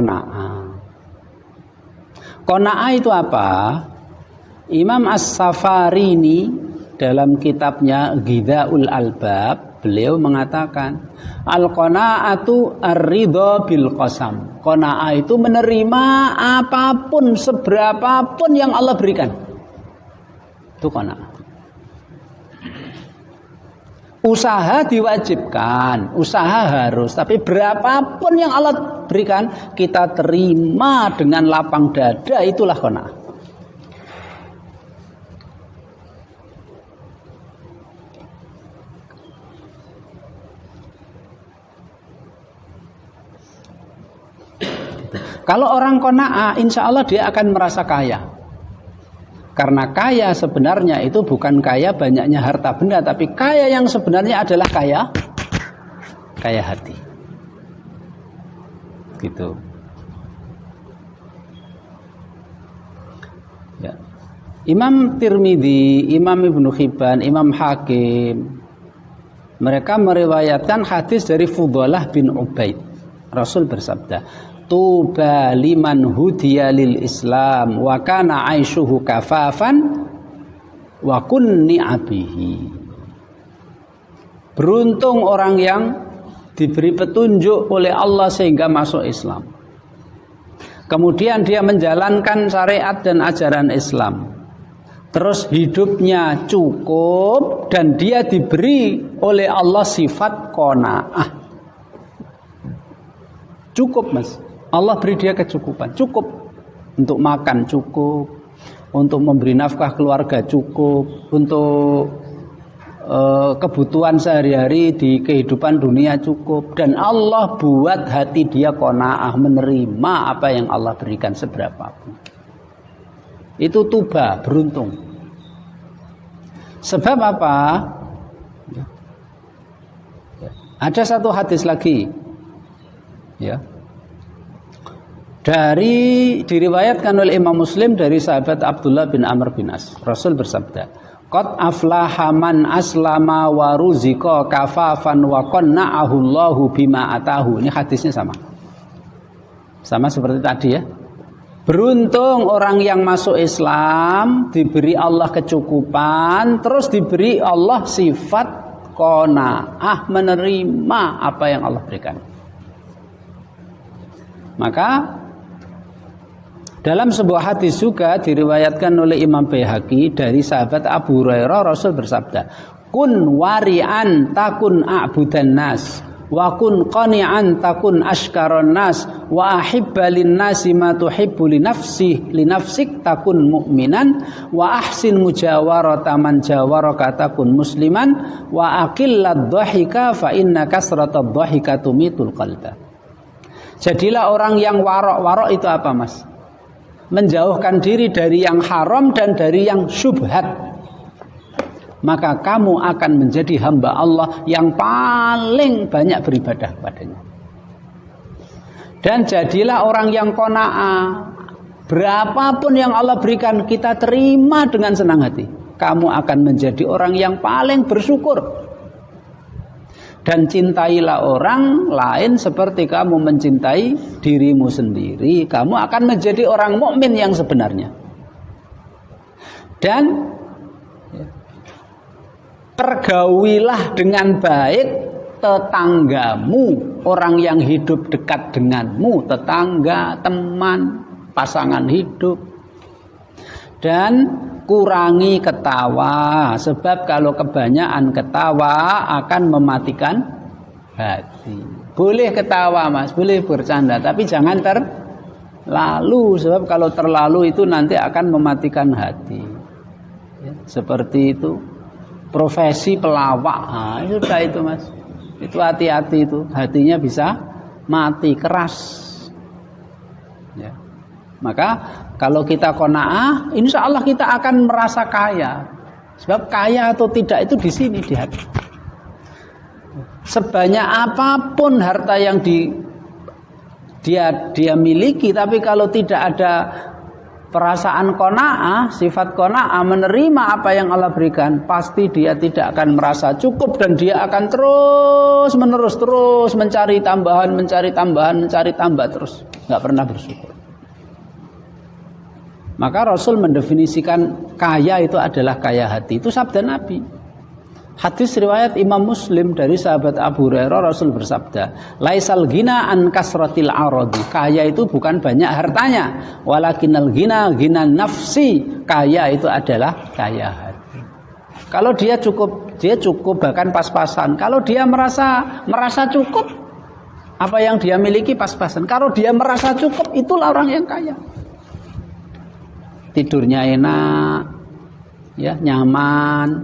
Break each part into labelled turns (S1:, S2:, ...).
S1: Qanaah. Qanaah itu apa? Imam As-Safarini dalam kitabnya Ghidhaul Albab, beliau mengatakan al-qanaatu ar-ridha bil qasam. Qanaah itu menerima apapun, seberapapun yang Allah berikan. Itu qanaah. Usaha diwajibkan, usaha harus, tapi berapapun yang Allah berikan kita terima dengan lapang dada, itulah qanaah. Kalau orang qanaah, insya Allah dia akan merasa kaya. Karena kaya sebenarnya itu bukan kaya banyaknya harta benda, tapi kaya yang sebenarnya adalah kaya hati. Gitu. Ya. Imam Tirmidzi, Imam Ibnu Hibban, Imam Hakim, mereka meriwayatkan hadis dari Fudalah bin Ubaid. Rasul bersabda, tuba liman hudiya lil Islam wa kana aishuhu kafafan wa kunni abihi. Beruntung orang yang diberi petunjuk oleh Allah sehingga masuk Islam. Kemudian dia menjalankan syariat dan ajaran Islam. Terus hidupnya cukup dan dia diberi oleh Allah sifat qanaah. Cukup, Mas. Allah beri dia kecukupan, cukup untuk makan, cukup untuk memberi nafkah keluarga, cukup untuk kebutuhan sehari-hari di kehidupan dunia, cukup. Dan Allah buat hati dia qanaah, menerima apa yang Allah berikan seberapapun. Itu tuba, beruntung. Sebab apa? Ada satu hadis lagi, ya, diriwayatkan oleh Imam Muslim dari sahabat Abdullah bin Amr bin As. Rasul bersabda, qad aflaha man aslama wa ruziqa kafafan wa qanna'ahu Allahu bima atahu. Ini hadisnya sama seperti tadi, ya. Beruntung orang yang masuk Islam, diberi Allah kecukupan, terus diberi Allah sifat qanaah, menerima apa yang Allah berikan. Maka dalam sebuah hadis juga diriwayatkan oleh Imam Baihaqi dari sahabat Abu Hurairah, Rasul bersabda, kun wari'an takun a'budan nas, wa kun qani'an takun ashkaron nas, wa ahibba lin nasi ma tuhibbu li nafsik takun mu'minan, wa ahsin mujawarata man jawaraka takun musliman, wa aqillad dhahika fa inna kasratad dhahika tumitul qalba. Jadilah orang yang warok itu apa, Mas? Menjauhkan diri dari yang haram dan dari yang syubhat. Maka kamu akan menjadi hamba Allah yang paling banyak beribadah padanya. Dan jadilah orang yang qanaah. Berapapun yang Allah berikan kita terima dengan senang hati. Kamu akan menjadi orang yang paling bersyukur. Dan cintailah orang lain seperti kamu mencintai dirimu sendiri. Kamu akan menjadi orang mukmin yang sebenarnya. Dan pergaulilah dengan baik tetanggamu, orang yang hidup dekat denganmu, tetangga, teman, pasangan hidup. Dan kurangi ketawa, sebab kalau kebanyakan ketawa akan mematikan hati. Boleh ketawa, Mas, boleh bercanda, tapi jangan terlalu, sebab kalau terlalu itu nanti akan mematikan hati. Ya, seperti itu profesi pelawak, sudah itu, Mas, itu hati-hati, itu hatinya bisa mati keras. Ya. Maka kalau kita qanaah, insya Allah kita akan merasa kaya. Sebab kaya atau tidak itu di sini, di hati. Sebanyak apapun harta yang dia miliki, tapi kalau tidak ada perasaan qanaah, sifat qanaah, menerima apa yang Allah berikan, pasti dia tidak akan merasa cukup dan dia akan terus menerus mencari tambahan, mencari tambah terus, nggak pernah bersyukur. Maka Rasul mendefinisikan kaya itu adalah kaya hati. Itu sabda Nabi. Hadis riwayat Imam Muslim dari sahabat Abu Hurairah, Rasul bersabda, "Laisal ghina an kasratil aradi." Kaya itu bukan banyak hartanya, walakinal ghina nafsi. Kaya itu adalah kaya hati. Kalau dia cukup bahkan pas-pasan. Kalau dia merasa cukup, apa yang dia miliki pas-pasan. Kalau dia merasa cukup, itulah orang yang kaya. Tidurnya enak, ya, nyaman,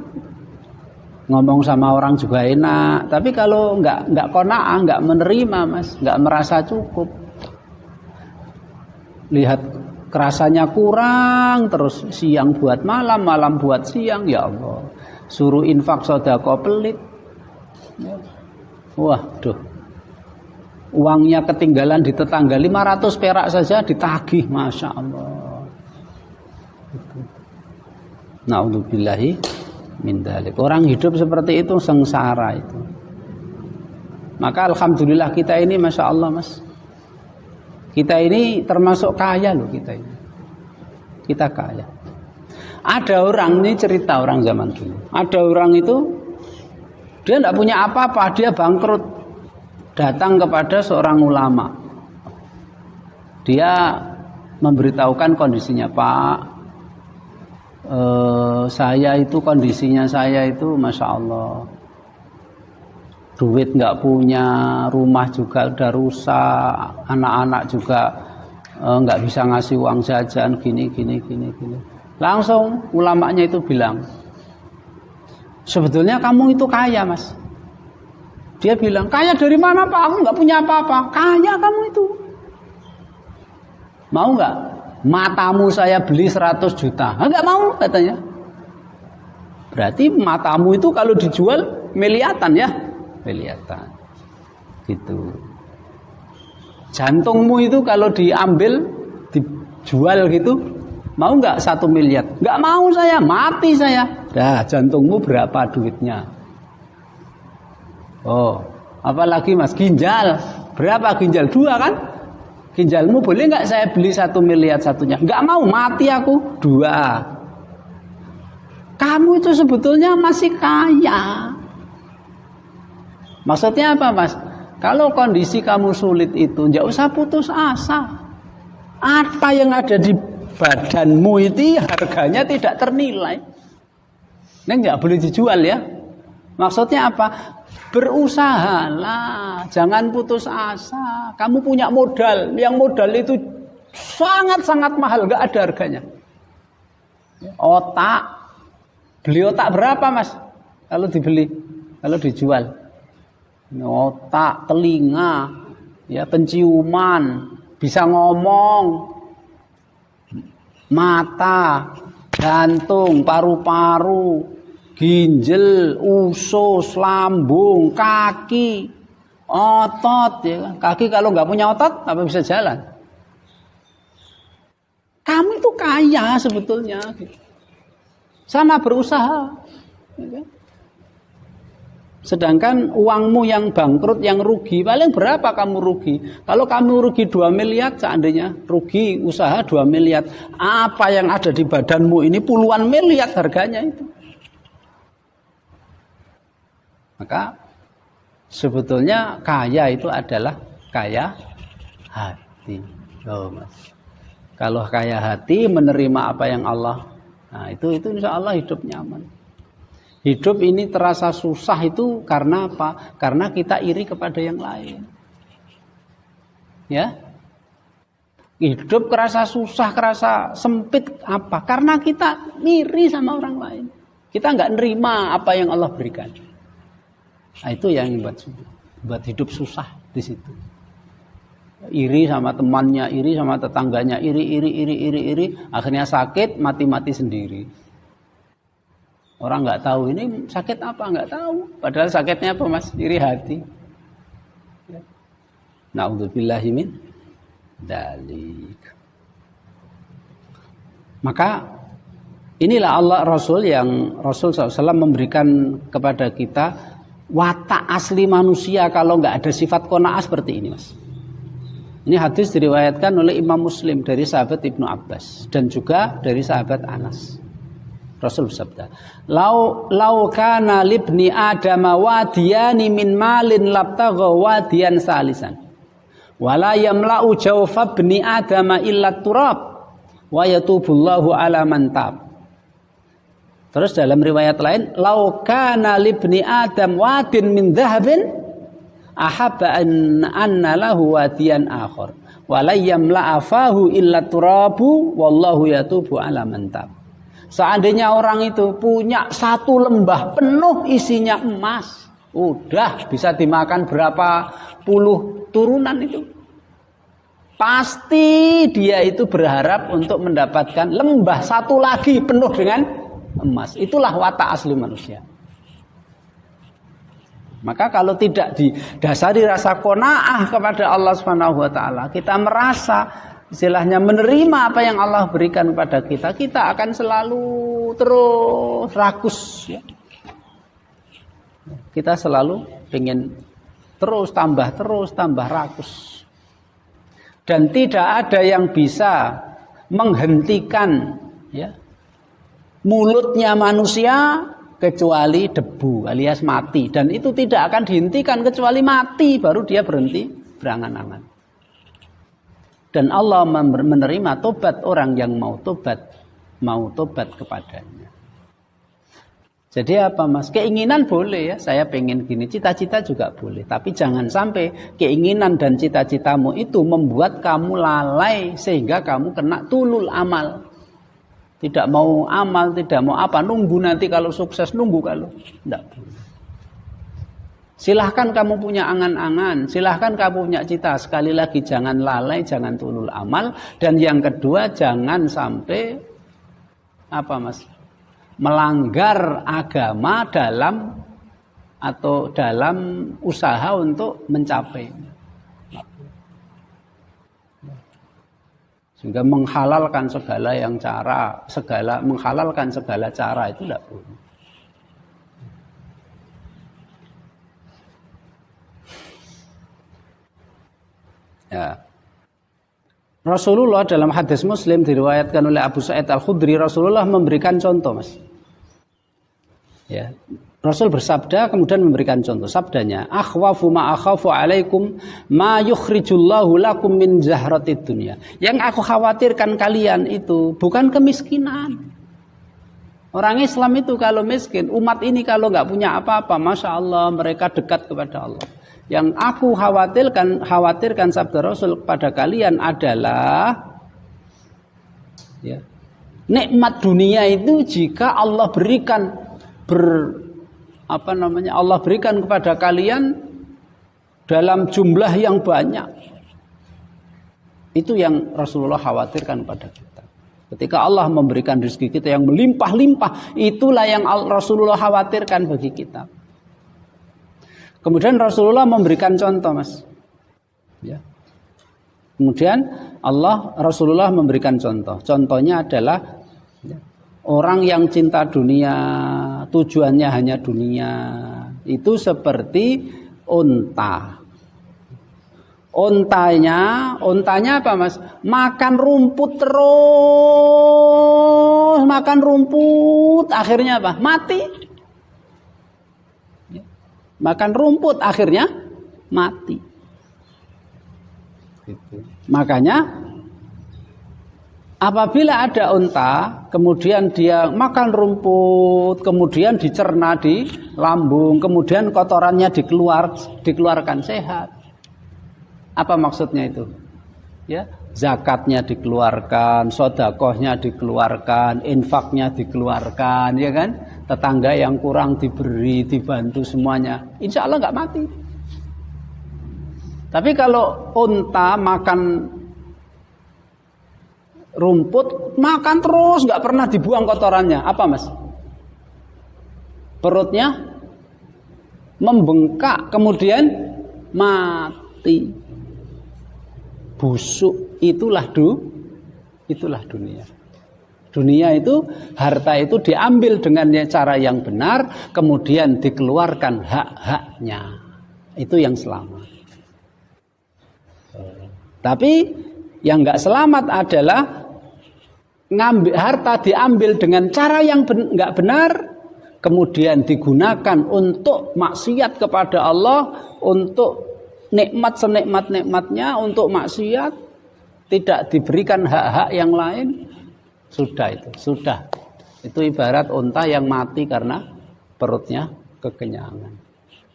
S1: ngomong sama orang juga enak. Tapi kalau nggak qanaah, nggak menerima, Mas, nggak merasa cukup, lihat kerasanya kurang, terus siang buat malam, malam buat siang, ya Allah, suruh infak sedekah pelit, ya. Waduh, uangnya ketinggalan di tetangga 500 perak saja ditagih, Masya Allah. Na'udzubillahi min dzalik. Orang hidup seperti itu sengsara itu. Maka alhamdulillah kita ini, Masya Allah, Mas, kita ini termasuk kaya loh, kita ini. Kita kaya. Ada orang, ini cerita orang zaman dulu. Ada orang itu dia tidak punya apa-apa, dia bangkrut. Datang kepada seorang ulama. Dia memberitahukan kondisinya, "Pak, saya itu kondisinya saya itu Masya Allah, duit nggak punya, rumah juga udah rusak, anak-anak juga nggak bisa ngasih uang jajan, gini. Langsung ulamanya itu bilang, "Sebetulnya kamu itu kaya, Mas." Dia bilang, "Kaya dari mana, Pak? Aku nggak punya apa-apa." "Kaya kamu itu. Mau nggak matamu saya beli 100 juta. Enggak mau, katanya. Berarti matamu itu kalau dijual miliatan, ya. Miliatan. Gitu. Jantungmu itu kalau diambil, dijual gitu, mau enggak 1 miliar? Enggak mau saya, mati saya. Dah, jantungmu berapa duitnya? Oh, apalagi, Mas, ginjal. Berapa ginjal? 2 kan? Ginjalmu boleh nggak saya beli 1 miliar satunya? Nggak mau, mati aku. 2. Kamu itu sebetulnya masih kaya. Maksudnya apa, Mas? Kalau kondisi kamu sulit itu, nggak usah putus asa. Apa yang ada di badanmu itu harganya tidak ternilai. Ini nggak boleh dijual, ya. Maksudnya apa? Berusahalah, jangan putus asa. Kamu punya modal, yang modal itu sangat-sangat mahal, gak ada harganya. Otak, beli otak berapa, Mas? Kalau dibeli, kalau dijual, otak, telinga, ya, penciuman, bisa ngomong, mata, jantung, paru-paru, ginjal, usus, lambung, kaki, otot, ya kan? Kaki kalau nggak punya otot, apa bisa jalan? Kamu itu kaya sebetulnya. Sana berusaha. Ya kan? Sedangkan uangmu yang bangkrut, yang rugi, paling berapa kamu rugi? Kalau kamu rugi 2 miliar, seandainya rugi usaha 2 miliar, apa yang ada di badanmu ini puluhan miliar harganya itu. Maka sebetulnya kaya itu adalah kaya hati. Oh, Mas. Kalau kaya hati, menerima apa yang Allah, nah itu insya Allah hidup nyaman. Hidup ini terasa susah itu karena apa? Karena kita iri kepada yang lain. Ya, hidup kerasa susah, kerasa sempit apa? Karena kita iri sama orang lain. Kita nggak nerima apa yang Allah berikan. Nah, itu yang buat hidup susah di situ. Iri sama temannya, iri sama tetangganya, iri, akhirnya sakit, mati sendiri. Orang nggak tahu ini sakit apa, nggak tahu. Padahal sakitnya apa, Mas? Iri hati. Na'udzubillahi min dzalik. Maka inilah Allah Rasul SAW memberikan kepada kita watak asli manusia kalau nggak ada sifat qanaah seperti ini, Mas. Ini hadis diriwayatkan oleh Imam Muslim dari sahabat Ibnu Abbas dan juga dari sahabat Anas. Rasul bersabda, "Lau kana libni Adama wadiyani min malin labtagha wadiyan salisan. Wala yamla'u jawfa ibni Adama illa turab wa yatubullahu ala man tab." Terus dalam riwayat lain, "Lau kana libni Adam wadin min dhahabin ahabba anna lahu wadiyan akhar wa la yamla'a fahu illa turabu wallahu yatubu ala man tab." Seandainya orang itu punya satu lembah penuh isinya emas, udah bisa dimakan berapa puluh turunan itu. Pasti dia itu berharap untuk mendapatkan lembah satu lagi penuh dengan emas. Itulah watak asli manusia. Maka kalau tidak didasari rasa qanaah kepada Allah Subhanahu wa taala, kita merasa istilahnya menerima apa yang Allah berikan kepada kita, kita akan selalu terus rakus ya. Kita selalu ingin terus tambah rakus. Dan tidak ada yang bisa menghentikan ya mulutnya manusia kecuali debu alias mati, dan itu tidak akan dihentikan kecuali mati baru dia berhenti berangan-angan. Dan Allah menerima tobat orang yang mau tobat kepadanya. Jadi apa, Mas? Keinginan boleh ya, saya pengen gini, cita-cita juga boleh, tapi jangan sampai keinginan dan cita-citamu itu membuat kamu lalai sehingga kamu kena tulul amal. Tidak mau amal, tidak mau apa, nunggu nanti kalau sukses, nunggu kalau tidak boleh. Silahkan kamu punya angan-angan, silahkan kamu punya cita. Sekali lagi jangan lalai, jangan tulul amal. Dan yang kedua jangan sampai apa, Mas, melanggar agama dalam usaha untuk mencapai. Sehingga menghalalkan segala cara itu tidak boleh. Ya. Rasulullah dalam hadis Muslim diriwayatkan oleh Abu Sa'id Al-Khudri, Rasulullah memberikan contoh, Mas. Ya. Rasul bersabda kemudian memberikan contoh. Sabdanya, "Akhwafu ma akhafu alaikum ma yukhrijullahu lakum min zahratid dunya." Yang aku khawatirkan kalian itu bukan kemiskinan. Orang Islam itu kalau miskin, umat ini kalau nggak punya apa-apa, Masya Allah mereka dekat kepada Allah. Yang aku khawatirkan sabda Rasul kepada kalian adalah ya, nikmat dunia itu jika Allah berikan Allah berikan kepada kalian dalam jumlah yang banyak. Itu yang Rasulullah khawatirkan pada kita. Ketika Allah memberikan rezeki kita yang melimpah-limpah, itulah yang Rasulullah khawatirkan bagi kita. Kemudian Rasulullah memberikan contoh, Mas. Ya. Kemudian Rasulullah memberikan contoh. Contohnya adalah ya, orang yang cinta dunia, tujuannya hanya dunia, itu seperti unta. Untanya apa, Mas? Makan rumput terus, makan rumput, akhirnya apa? Mati. Makan rumput, akhirnya mati. Gitu. Makanya apabila ada unta, kemudian dia makan rumput, kemudian dicerna di lambung, kemudian kotorannya dikeluarkan sehat. Apa maksudnya itu? Ya, zakatnya dikeluarkan, sedekahnya dikeluarkan, infaknya dikeluarkan, ya kan? Tetangga yang kurang diberi, dibantu semuanya. Insya Allah nggak mati. Tapi kalau unta makan rumput, makan terus, nggak pernah dibuang kotorannya. Apa, Mas? Perutnya membengkak, kemudian mati. Busuk, itulah dunia. Dunia itu, harta itu diambil dengan cara yang benar, kemudian dikeluarkan hak-haknya. Itu yang selamat. Tapi yang nggak selamat adalah harta diambil dengan cara yang nggak benar, kemudian digunakan untuk maksiat kepada Allah, untuk nikmat senikmat-nikmatnya, untuk maksiat, tidak diberikan hak-hak yang lain. Sudah. Itu ibarat unta yang mati karena perutnya kekenyangan.